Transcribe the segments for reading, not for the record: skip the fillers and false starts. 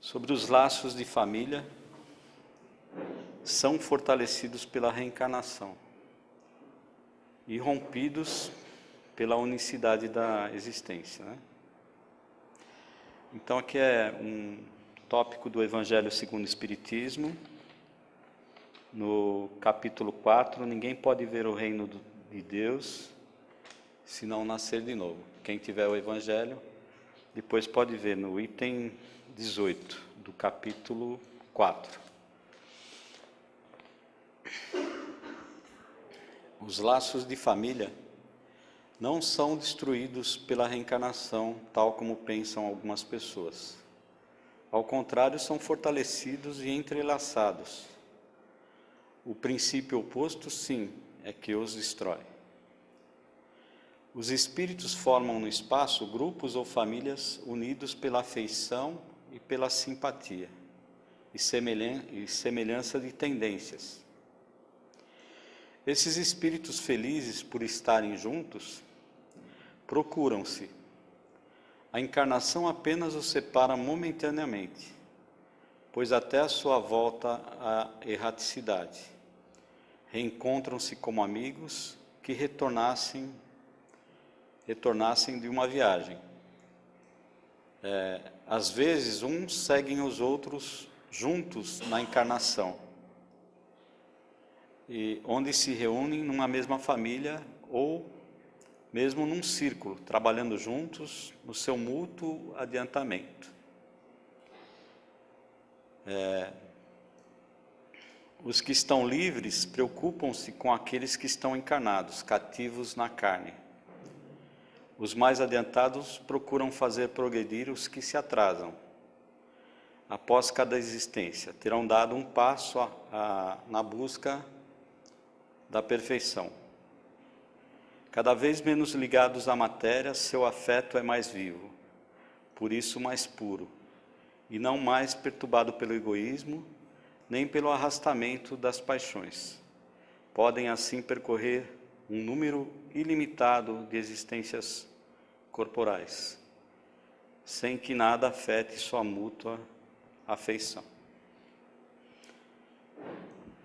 sobre os laços de família são fortalecidos pela reencarnação e rompidos pela unicidade da existência, né? Então aqui é um tópico do Evangelho segundo o Espiritismo, no capítulo 4, ninguém pode ver o reino de Deus se não nascer de novo. Quem tiver o Evangelho, depois pode ver no item 18 do capítulo 4. Os laços de família não são destruídos pela reencarnação, tal como pensam algumas pessoas. Ao contrário, são fortalecidos e entrelaçados. O princípio oposto, sim, é que os destrói. Os espíritos formam no espaço grupos ou famílias unidos pela afeição e pela simpatia e semelhança de tendências. Esses espíritos felizes por estarem juntos procuram-se. A encarnação apenas os separa momentaneamente, pois até a sua volta à erraticidade. Reencontram-se como amigos que retornassem de uma viagem. Às vezes, uns seguem os outros juntos na encarnação, e onde se reúnem numa mesma família ou mesmo num círculo, trabalhando juntos no seu mútuo adiantamento. Os que estão livres preocupam-se com aqueles que estão encarnados, cativos na carne. Os mais adiantados procuram fazer progredir os que se atrasam. Após cada existência, terão dado um passo na busca da perfeição. Cada vez menos ligados à matéria, seu afeto é mais vivo, por isso mais puro, e não mais perturbado pelo egoísmo, nem pelo arrastamento das paixões. Podem assim percorrer um número ilimitado de existências corporais, sem que nada afete sua mútua afeição.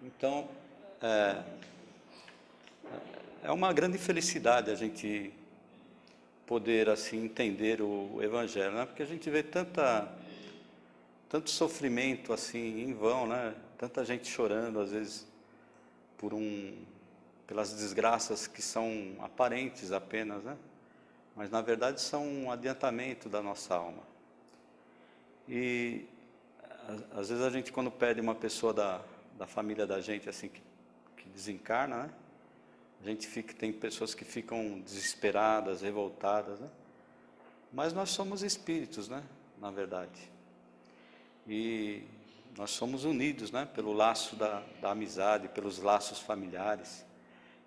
Então, é uma grande felicidade a gente poder assim entender o Evangelho, né? Porque a gente vê tanto sofrimento assim em vão, né? Tanta gente chorando às vezes pelas desgraças que são aparentes apenas, né? Mas na verdade são um adiantamento da nossa alma. E às vezes a gente, quando perde uma pessoa da família da gente assim que desencarna, né? Tem pessoas que ficam desesperadas, revoltadas, né? Mas nós somos espíritos, né? Na verdade. E nós somos unidos, né? Pelo laço da amizade, pelos laços familiares.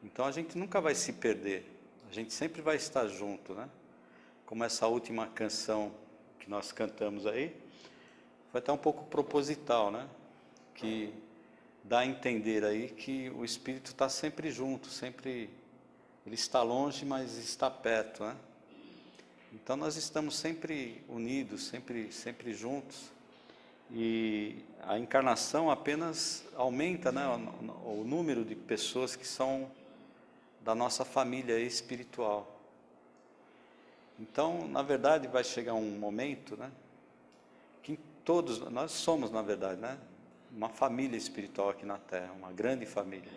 Então a gente nunca vai se perder, a gente sempre vai estar junto, né? Como essa última canção que nós cantamos aí, foi até um pouco proposital, né? Que dá a entender aí que o Espírito está sempre junto, ele está longe, mas está perto, né? Então nós estamos sempre unidos, sempre juntos, e a encarnação apenas aumenta, né, o número de pessoas que são da nossa família espiritual. Então, na verdade, vai chegar um momento, né, que todos, nós somos, na verdade, né, uma família espiritual aqui na Terra, uma grande família.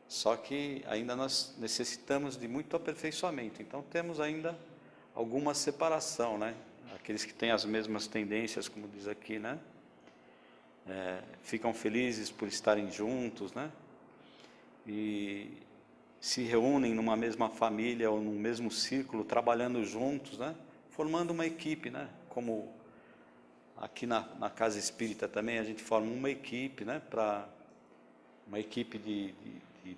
Só que ainda nós necessitamos de muito aperfeiçoamento, então temos ainda alguma separação, né? Aqueles que têm as mesmas tendências, como diz aqui, né? Ficam felizes por estarem juntos, né? E se reúnem numa mesma família ou num mesmo círculo, trabalhando juntos, né? Formando uma equipe, né? Como aqui na Casa Espírita também a gente forma uma equipe, né? Uma equipe de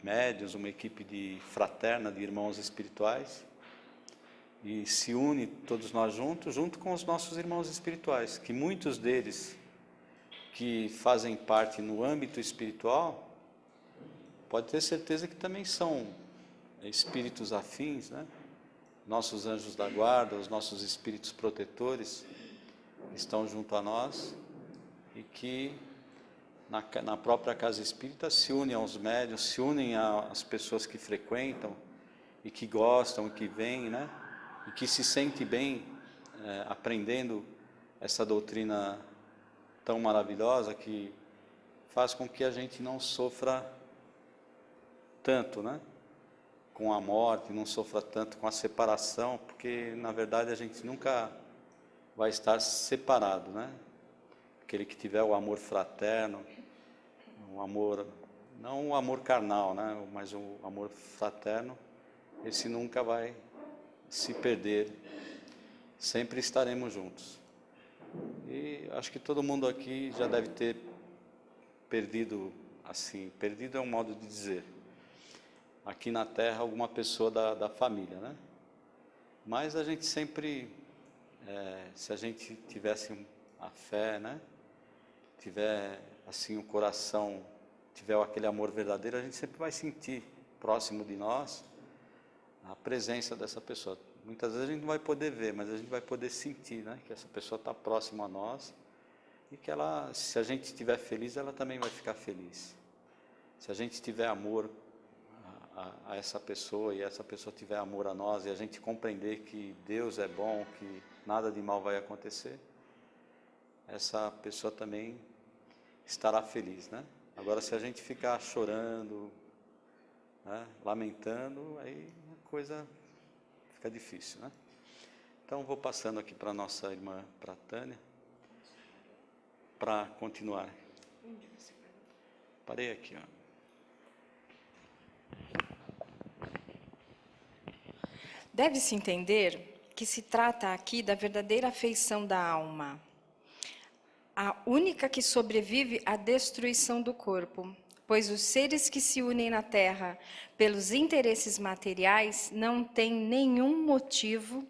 médiuns, uma equipe fraterna de irmãos espirituais, e se une todos nós junto com os nossos irmãos espirituais, que muitos deles que fazem parte no âmbito espiritual, pode ter certeza que também são espíritos afins, né? Nossos anjos da guarda, os nossos espíritos protetores, estão junto a nós e que na própria casa espírita se unem aos médiuns, se unem às pessoas que frequentam e que gostam, e que vêm, né? E que se sente bem aprendendo essa doutrina tão maravilhosa que faz com que a gente não sofra tanto, né? Com a morte, não sofra tanto com a separação, porque na verdade a gente nunca vai estar separado, né? Aquele que tiver o amor fraterno, um amor, não o amor carnal, né? Mas o amor fraterno, esse nunca vai se perder, sempre estaremos juntos. E acho que todo mundo aqui já deve ter perdido, assim, perdido é um modo de dizer, aqui na Terra alguma pessoa da família, né? Mas a gente sempre, se a gente tivesse a fé, né? Tiver assim o coração, tiver aquele amor verdadeiro, a gente sempre vai sentir próximo de nós a presença dessa pessoa. Muitas vezes a gente não vai poder ver, mas a gente vai poder sentir, né? Que essa pessoa está próxima a nós e que ela, se a gente estiver feliz, ela também vai ficar feliz. Se a gente tiver amor a essa pessoa e essa pessoa tiver amor a nós e a gente compreender que Deus é bom, que nada de mal vai acontecer, essa pessoa também estará feliz, né? Agora, se a gente ficar chorando, né, lamentando, aí a coisa fica difícil, né? Então, vou passando aqui para a nossa irmã, para a Tânia, para continuar. Parei aqui, ó. Deve-se entender que se trata aqui da verdadeira afeição da alma, a única que sobrevive à destruição do corpo, pois os seres que se unem na Terra pelos interesses materiais não têm nenhum motivo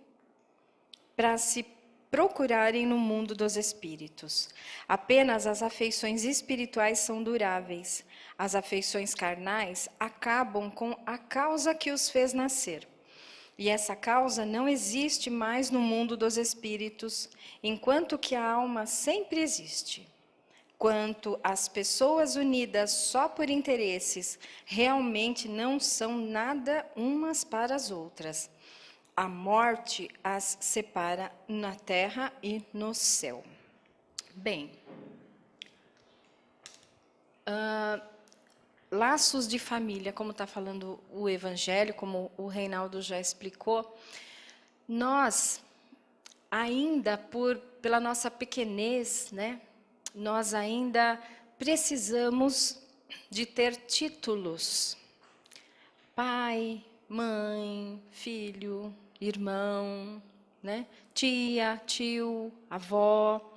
para se procurarem no mundo dos espíritos. Apenas as afeições espirituais são duráveis. As afeições carnais acabam com a causa que os fez nascer. E essa causa não existe mais no mundo dos espíritos, enquanto que a alma sempre existe. Quanto às pessoas unidas só por interesses, realmente não são nada umas para as outras. A morte as separa na terra e no céu. Bem, laços de família, como está falando o Evangelho, como o Reinaldo já explicou, nós, ainda pela nossa pequenez, né, nós ainda precisamos de ter títulos. Pai, mãe, filho, irmão, né, tia, tio, avó.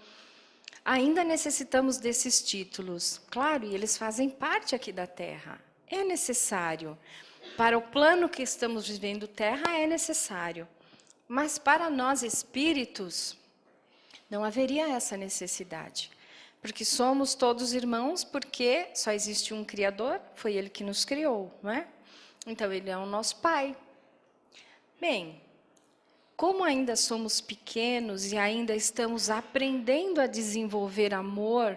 Ainda necessitamos desses títulos, claro, e eles fazem parte aqui da Terra. É necessário. Para o plano que estamos vivendo Terra, é necessário. Mas para nós espíritos, não haveria essa necessidade. Porque somos todos irmãos, porque só existe um Criador, foi Ele que nos criou, não é? Então, Ele é o nosso Pai. Bem, como ainda somos pequenos e ainda estamos aprendendo a desenvolver amor,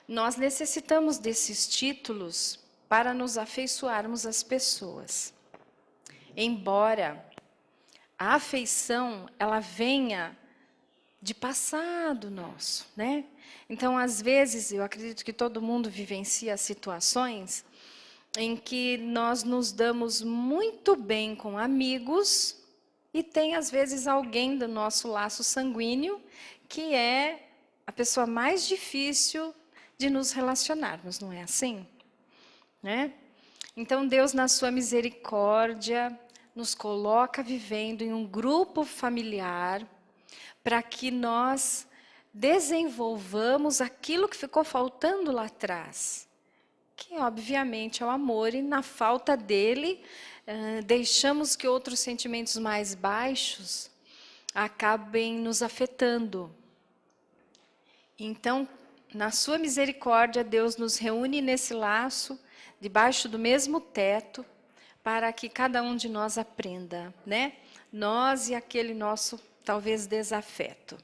nós necessitamos desses títulos para nos afeiçoarmos às pessoas. Embora a afeição, ela venha de passado nosso, né? Então, às vezes, eu acredito que todo mundo vivencia situações em que nós nos damos muito bem com amigos e tem, às vezes, alguém do nosso laço sanguíneo que é a pessoa mais difícil de nos relacionarmos, não é assim? Né? Então, Deus, na sua misericórdia, nos coloca vivendo em um grupo familiar para que nós desenvolvamos aquilo que ficou faltando lá atrás, que obviamente é o amor, e na falta dele, deixamos que outros sentimentos mais baixos acabem nos afetando. Então, na sua misericórdia, Deus nos reúne nesse laço, debaixo do mesmo teto, para que cada um de nós aprenda, né? Nós e aquele nosso, talvez, desafeto.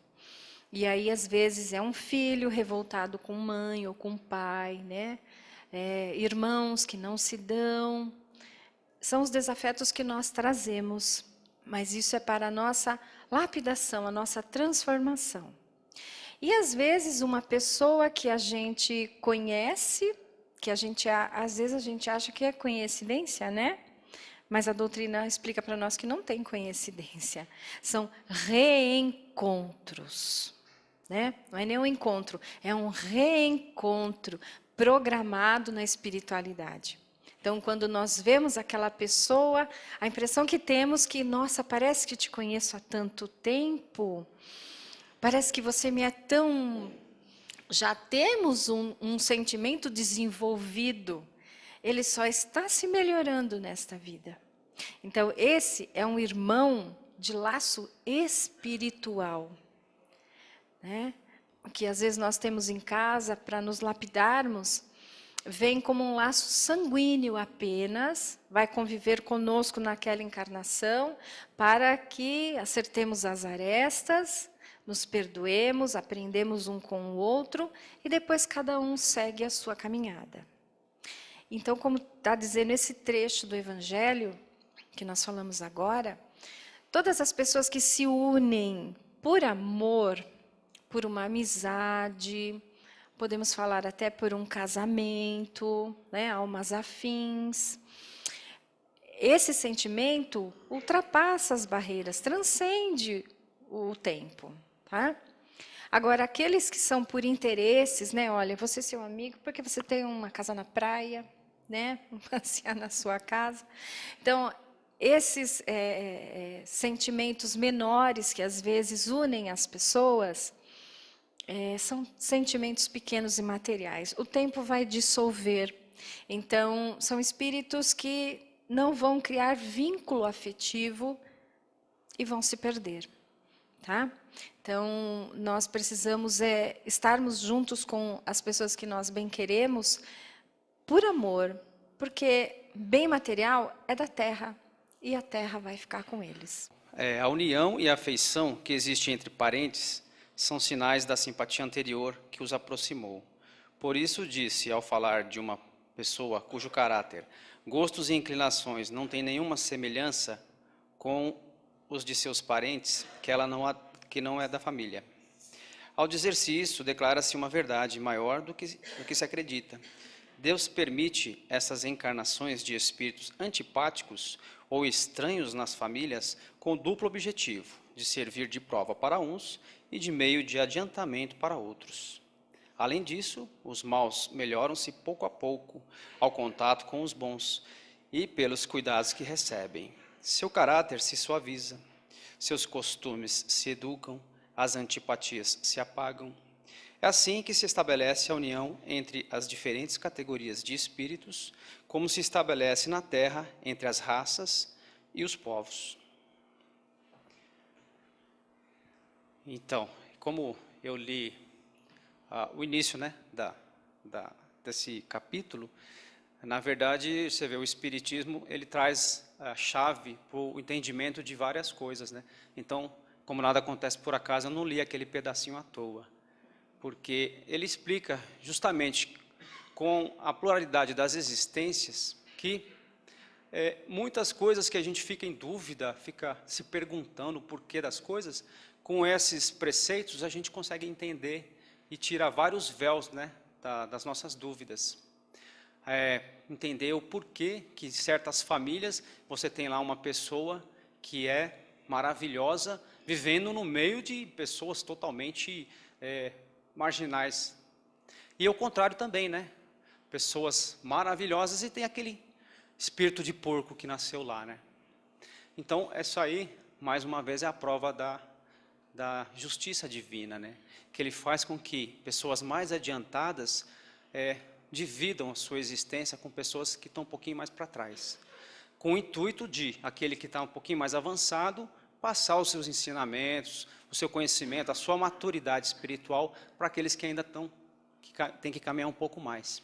E aí, às vezes, é um filho revoltado com mãe ou com pai, né? Irmãos que não se dão. São os desafetos que nós trazemos, mas isso é para a nossa lapidação, a nossa transformação. E às vezes uma pessoa que a gente conhece, que às vezes a gente acha que é coincidência, né? Mas a doutrina explica para nós que não tem coincidência. São reencontros, né? Não é nem um encontro, é um reencontro programado na espiritualidade. Então, quando nós vemos aquela pessoa, a impressão que temos que, nossa, parece que te conheço há tanto tempo, parece que você me é tão... Já temos um sentimento desenvolvido, ele só está se melhorando nesta vida. Então, esse é um irmão de laço espiritual, né? Que às vezes nós temos em casa para nos lapidarmos, vem como um laço sanguíneo apenas, vai conviver conosco naquela encarnação, para que acertemos as arestas, nos perdoemos, aprendemos um com o outro, e depois cada um segue a sua caminhada. Então, como está dizendo esse trecho do Evangelho, que nós falamos agora, todas as pessoas que se unem por amor, por uma amizade, podemos falar até por um casamento, né, almas afins. Esse sentimento ultrapassa as barreiras, transcende o tempo. Tá? Agora, aqueles que são por interesses, né, olha, você é seu amigo porque você tem uma casa na praia, né, passear na sua casa. Então, esses sentimentos menores que às vezes unem as pessoas, são sentimentos pequenos e materiais. O tempo vai dissolver. Então, são espíritos que não vão criar vínculo afetivo e vão se perder. Tá? Então, nós precisamos estarmos juntos com as pessoas que nós bem queremos por amor, porque bem material é da terra e a terra vai ficar com eles. A união e a afeição que existe entre parentes são sinais da simpatia anterior que os aproximou. Por isso disse, ao falar de uma pessoa cujo caráter, gostos e inclinações não têm nenhuma semelhança com os de seus parentes, que não é da família. Ao dizer-se isso, declara-se uma verdade maior do que se acredita. Deus permite essas encarnações de espíritos antipáticos ou estranhos nas famílias com duplo objetivo, de servir de prova para uns e de meio de adiantamento para outros. Além disso, os maus melhoram-se pouco a pouco ao contato com os bons e pelos cuidados que recebem. Seu caráter se suaviza, seus costumes se educam, as antipatias se apagam. É assim que se estabelece a união entre as diferentes categorias de espíritos, como se estabelece na Terra entre as raças e os povos. Então, como eu li o início, né, desse capítulo, na verdade, você vê, o Espiritismo, ele traz a chave para o entendimento de várias coisas, né? Então, como nada acontece por acaso, eu não li aquele pedacinho à toa, porque ele explica justamente com a pluralidade das existências que muitas coisas que a gente fica em dúvida, fica se perguntando o porquê das coisas, com esses preceitos a gente consegue entender e tirar vários véus, né, das nossas dúvidas. Entender o porquê que certas famílias, você tem lá uma pessoa que é maravilhosa, vivendo no meio de pessoas totalmente marginais. E o contrário também, né? Pessoas maravilhosas e tem aquele espírito de porco que nasceu lá, né? Então, isso aí, mais uma vez, é a prova da justiça divina, né? Que ele faz com que pessoas mais adiantadas dividam a sua existência com pessoas que estão um pouquinho mais para trás, com o intuito de aquele que está um pouquinho mais avançado passar os seus ensinamentos, o seu conhecimento, a sua maturidade espiritual para aqueles que ainda têm que caminhar um pouco mais.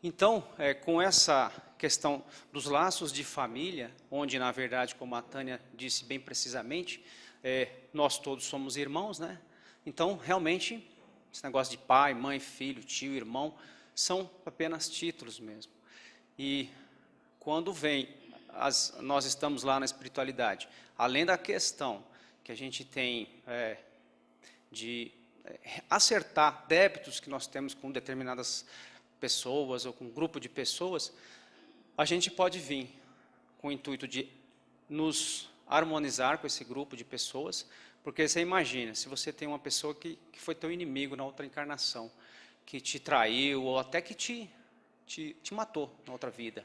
Então, com essa questão dos laços de família, onde, na verdade, como a Tânia disse bem precisamente, nós todos somos irmãos, né? Então, realmente, esse negócio de pai, mãe, filho, tio, irmão, são apenas títulos mesmo. E quando nós estamos lá na espiritualidade, além da questão que a gente tem de acertar débitos que nós temos com determinadas pessoas ou com um grupo de pessoas, a gente pode vir com o intuito de nos harmonizar com esse grupo de pessoas, porque você imagina, se você tem uma pessoa que foi teu inimigo na outra encarnação, que te traiu ou até que te matou na outra vida,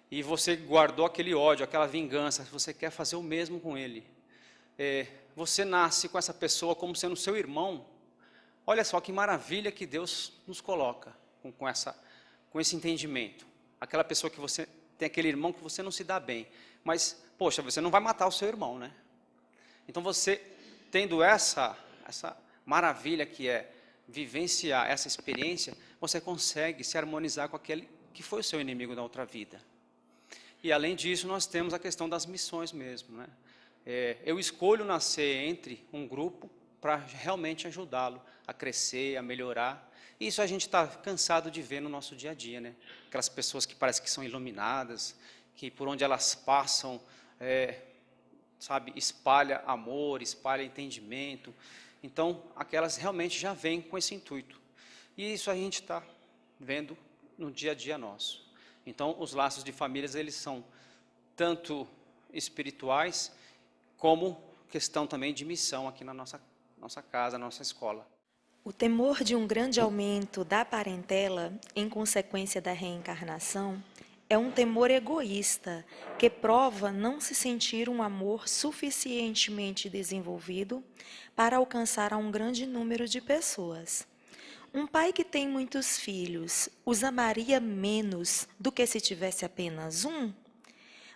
e você guardou aquele ódio, aquela vingança, você quer fazer o mesmo com ele, você nasce com essa pessoa como sendo seu irmão. Olha só que maravilha que Deus nos coloca com esse entendimento. Aquela pessoa que você tem, aquele irmão que você não se dá bem, mas, poxa, você não vai matar o seu irmão, né? Então você, tendo essa maravilha que é vivenciar essa experiência, você consegue se harmonizar com aquele que foi o seu inimigo na outra vida. E além disso, nós temos a questão das missões mesmo, né? Eu escolho nascer entre um grupo para realmente ajudá-lo a crescer, a melhorar. Isso a gente está cansado de ver no nosso dia a dia, né? Aquelas pessoas que parecem que são iluminadas, que por onde elas passam, sabe, espalha amor, espalha entendimento. Então, aquelas realmente já vêm com esse intuito. E isso a gente está vendo no dia a dia nosso. Então, os laços de famílias, eles são tanto espirituais, como questão também de missão aqui na nossa casa, na nossa escola. O temor de um grande aumento da parentela em consequência da reencarnação é um temor egoísta que prova não se sentir um amor suficientemente desenvolvido para alcançar a um grande número de pessoas. Um pai que tem muitos filhos os amaria menos do que se tivesse apenas um?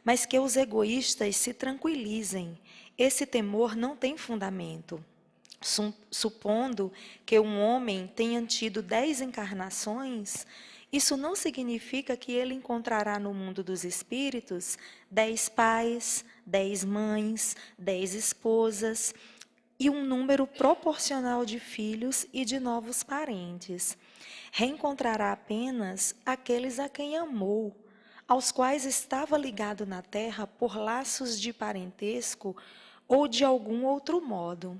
Mas que os egoístas se tranquilizem, esse temor não tem fundamento. Supondo que um homem tenha tido 10 encarnações, isso não significa que ele encontrará no mundo dos espíritos 10 pais, 10 mães, 10 esposas e um número proporcional de filhos e de novos parentes. Reencontrará apenas aqueles a quem amou, aos quais estava ligado na terra por laços de parentesco ou de algum outro modo.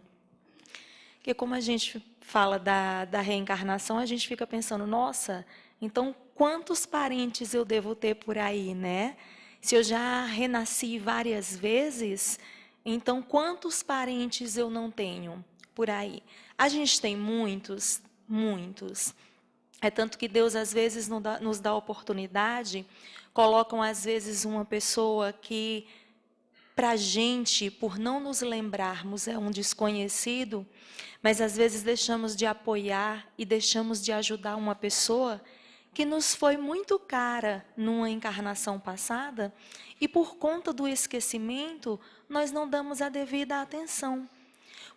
Porque como a gente fala da reencarnação, a gente fica pensando, nossa, então quantos parentes eu devo ter por aí, né? Se eu já renasci várias vezes, então quantos parentes eu não tenho por aí? A gente tem muitos, muitos. É tanto que Deus às vezes nos dá oportunidade, colocam às vezes uma pessoa que para a gente, por não nos lembrarmos, é um desconhecido, mas às vezes deixamos de apoiar e deixamos de ajudar uma pessoa que nos foi muito cara numa encarnação passada e por conta do esquecimento, nós não damos a devida atenção.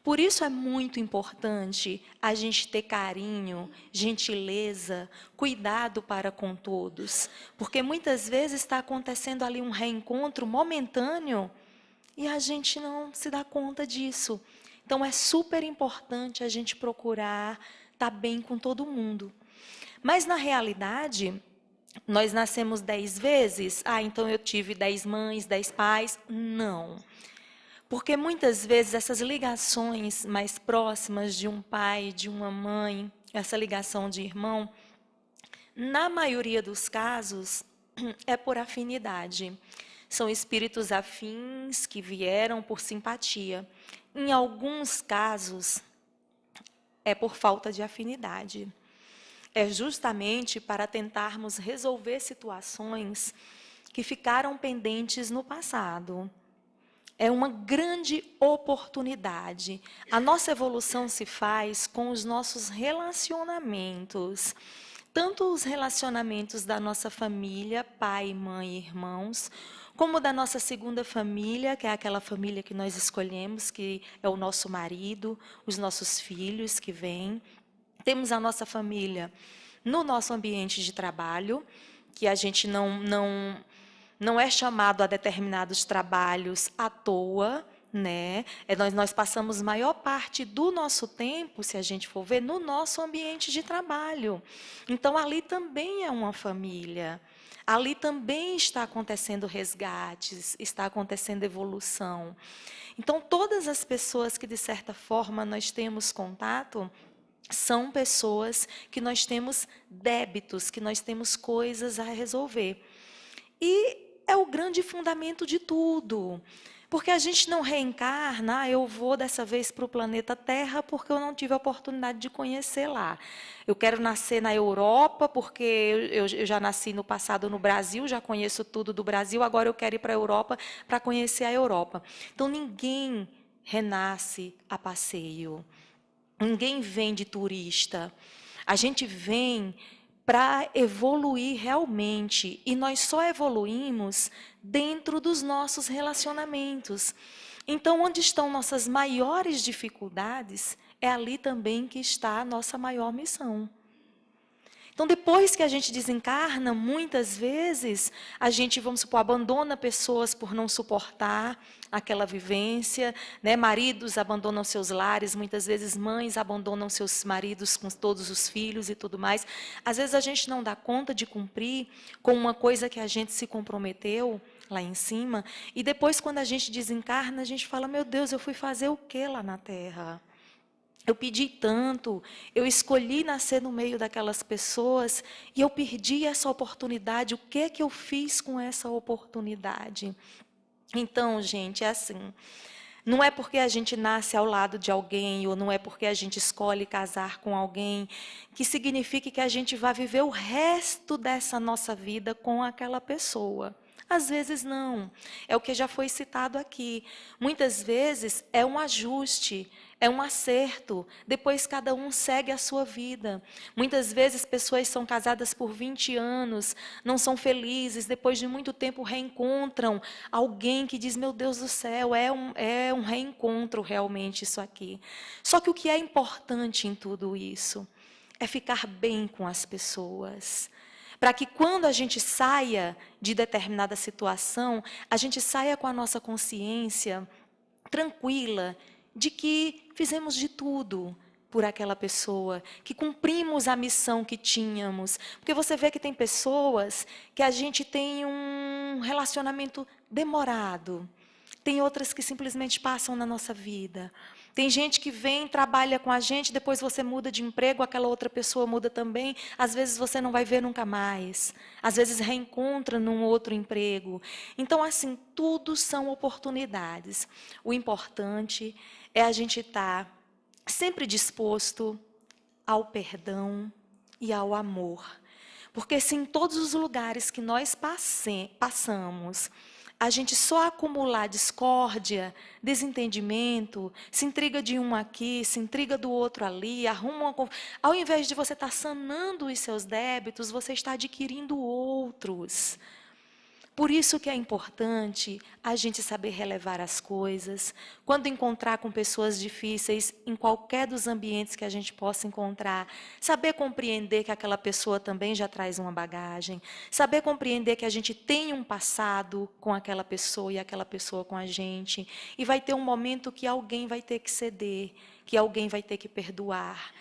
Por isso é muito importante a gente ter carinho, gentileza, cuidado para com todos, porque muitas vezes está acontecendo ali um reencontro momentâneo e a gente não se dá conta disso. Então, é super importante a gente procurar estar bem com todo mundo. Mas, na realidade, nós nascemos 10 vezes. Então eu tive 10 mães, 10 pais. Não. Porque, muitas vezes, essas ligações mais próximas de um pai, de uma mãe, essa ligação de irmão, na maioria dos casos, é por afinidade. São espíritos afins que vieram por simpatia. Em alguns casos, é por falta de afinidade. É justamente para tentarmos resolver situações que ficaram pendentes no passado. É uma grande oportunidade. A nossa evolução se faz com os nossos relacionamentos. Tanto os relacionamentos da nossa família, pai, mãe e irmãos, como da nossa segunda família, que é aquela família que nós escolhemos, que é o nosso marido, os nossos filhos que vêm. Temos a nossa família no nosso ambiente de trabalho, que a gente não é chamado a determinados trabalhos à toa, né? Nós passamos maior parte do nosso tempo, se a gente for ver, no nosso ambiente de trabalho. Então, ali também é uma família. Ali também está acontecendo resgates, está acontecendo evolução. Então, todas as pessoas que, de certa forma, nós temos contato, são pessoas que nós temos débitos, que nós temos coisas a resolver. E é o grande fundamento de tudo. Porque a gente não reencarna, eu vou dessa vez para o planeta Terra porque eu não tive a oportunidade de conhecer lá. Eu quero nascer na Europa porque eu já nasci no passado no Brasil, já conheço tudo do Brasil, agora eu quero ir para a Europa para conhecer a Europa. Então, ninguém renasce a passeio. Ninguém vem de turista. A gente vem para evoluir realmente. E nós só evoluímos dentro dos nossos relacionamentos. Então, onde estão nossas maiores dificuldades, é ali também que está a nossa maior missão. Então, depois que a gente desencarna, muitas vezes, a gente, vamos supor, abandona pessoas por não suportar aquela vivência, né? Maridos abandonam seus lares, muitas vezes mães abandonam seus maridos com todos os filhos e tudo mais. Às vezes a gente não dá conta de cumprir com uma coisa que a gente se comprometeu lá em cima, e depois, quando a gente desencarna, a gente fala, meu Deus, eu fui fazer o que lá na Terra? Eu pedi tanto, eu escolhi nascer no meio daquelas pessoas e eu perdi essa oportunidade. O que é que eu fiz com essa oportunidade? Então, gente, é assim, não é porque a gente nasce ao lado de alguém ou não é porque a gente escolhe casar com alguém que signifique que a gente vai viver o resto dessa nossa vida com aquela pessoa. Às vezes não, é o que já foi citado aqui. Muitas vezes é um ajuste, é um acerto, depois cada um segue a sua vida. Muitas vezes pessoas são casadas por 20 anos, não são felizes, depois de muito tempo reencontram alguém que diz, meu Deus do céu, é um reencontro realmente isso aqui. Só que o que é importante em tudo isso é ficar bem com as pessoas. Para que quando a gente saia de determinada situação, a gente saia com a nossa consciência tranquila de que fizemos de tudo por aquela pessoa, que cumprimos a missão que tínhamos. Porque você vê que tem pessoas que a gente tem um relacionamento demorado, tem outras que simplesmente passam na nossa vida. Tem gente que vem, trabalha com a gente, depois você muda de emprego, aquela outra pessoa muda também, às vezes você não vai ver nunca mais, às vezes reencontra num outro emprego. Então, assim, tudo são oportunidades. O importante é a gente estar sempre disposto ao perdão e ao amor. Porque se em todos os lugares que nós passamos, a gente só acumular discórdia, desentendimento, se intriga de um aqui, se intriga do outro ali, ao invés de você estar sanando os seus débitos, você está adquirindo outros. Por isso que é importante a gente saber relevar as coisas. Quando encontrar com pessoas difíceis, em qualquer dos ambientes que a gente possa encontrar, saber compreender que aquela pessoa também já traz uma bagagem, saber compreender que a gente tem um passado com aquela pessoa e aquela pessoa com a gente, e vai ter um momento que alguém vai ter que ceder, que alguém vai ter que perdoar.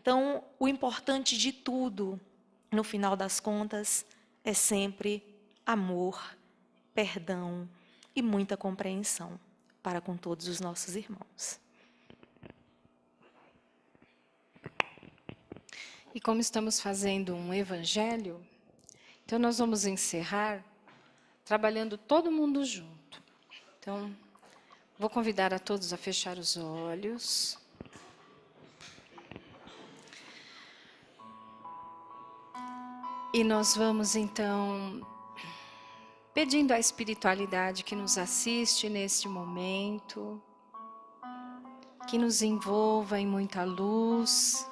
Então, o importante de tudo, no final das contas, é sempre amor, perdão e muita compreensão para com todos os nossos irmãos. E como estamos fazendo um evangelho, então nós vamos encerrar trabalhando todo mundo junto. Então, vou convidar a todos a fechar os olhos. E nós vamos, então, pedindo à espiritualidade que nos assiste neste momento, que nos envolva em muita luz,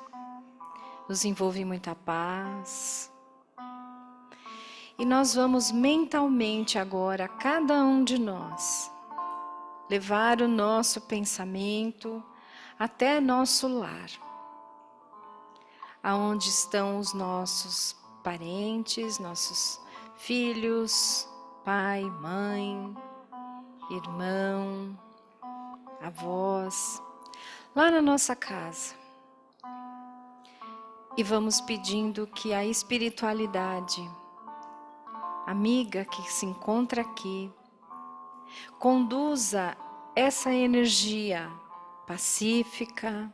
nos envolva em muita paz. E nós vamos mentalmente agora, cada um de nós, levar o nosso pensamento até nosso lar, aonde estão os nossos parentes, nossos filhos, pai, mãe, irmão, avós, lá na nossa casa. E vamos pedindo que a espiritualidade amiga que se encontra aqui conduza essa energia pacífica,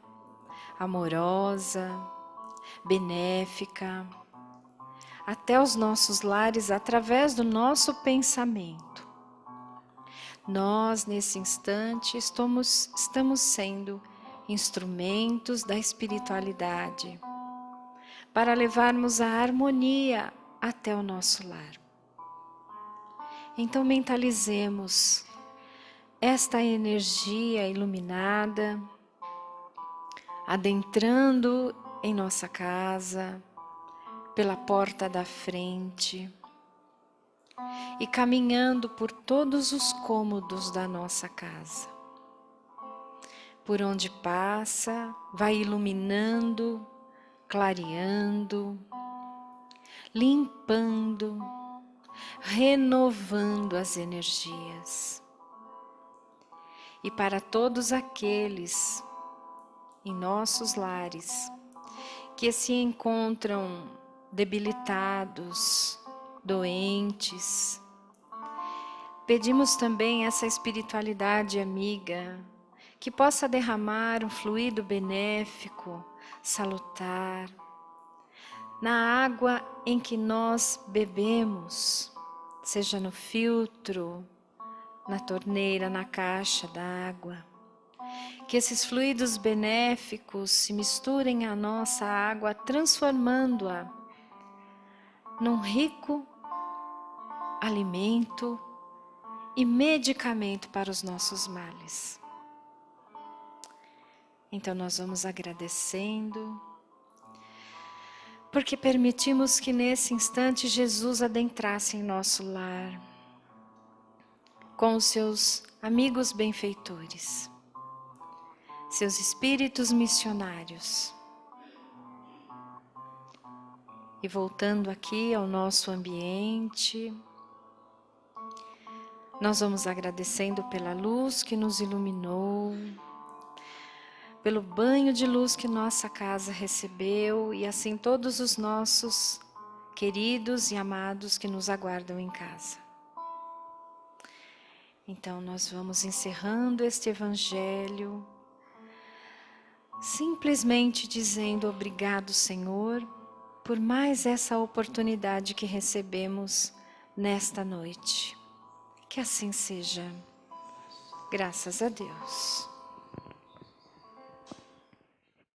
amorosa, benéfica, até os nossos lares através do nosso pensamento. Nós, nesse instante, estamos sendo instrumentos da espiritualidade para levarmos a harmonia até o nosso lar. Então mentalizemos esta energia iluminada adentrando em nossa casa, pela porta da frente e caminhando por todos os cômodos da nossa casa. Por onde passa, vai iluminando, clareando, limpando, renovando as energias. E para todos aqueles em nossos lares que se encontram debilitados, doentes, pedimos também essa espiritualidade amiga que possa derramar um fluido benéfico, salutar, na água em que nós bebemos, seja no filtro, na torneira, na caixa d'água. Que esses fluidos benéficos se misturem à nossa água, transformando-a num rico alimento e medicamento para os nossos males. Então nós vamos agradecendo, porque permitimos que nesse instante Jesus adentrasse em nosso lar, com os seus amigos benfeitores, seus espíritos missionários. E voltando aqui ao nosso ambiente, nós vamos agradecendo pela luz que nos iluminou, pelo banho de luz que nossa casa recebeu e assim todos os nossos queridos e amados que nos aguardam em casa. Então nós vamos encerrando este Evangelho, simplesmente dizendo obrigado, Senhor, por mais essa oportunidade que recebemos nesta noite. Que assim seja. Graças a Deus.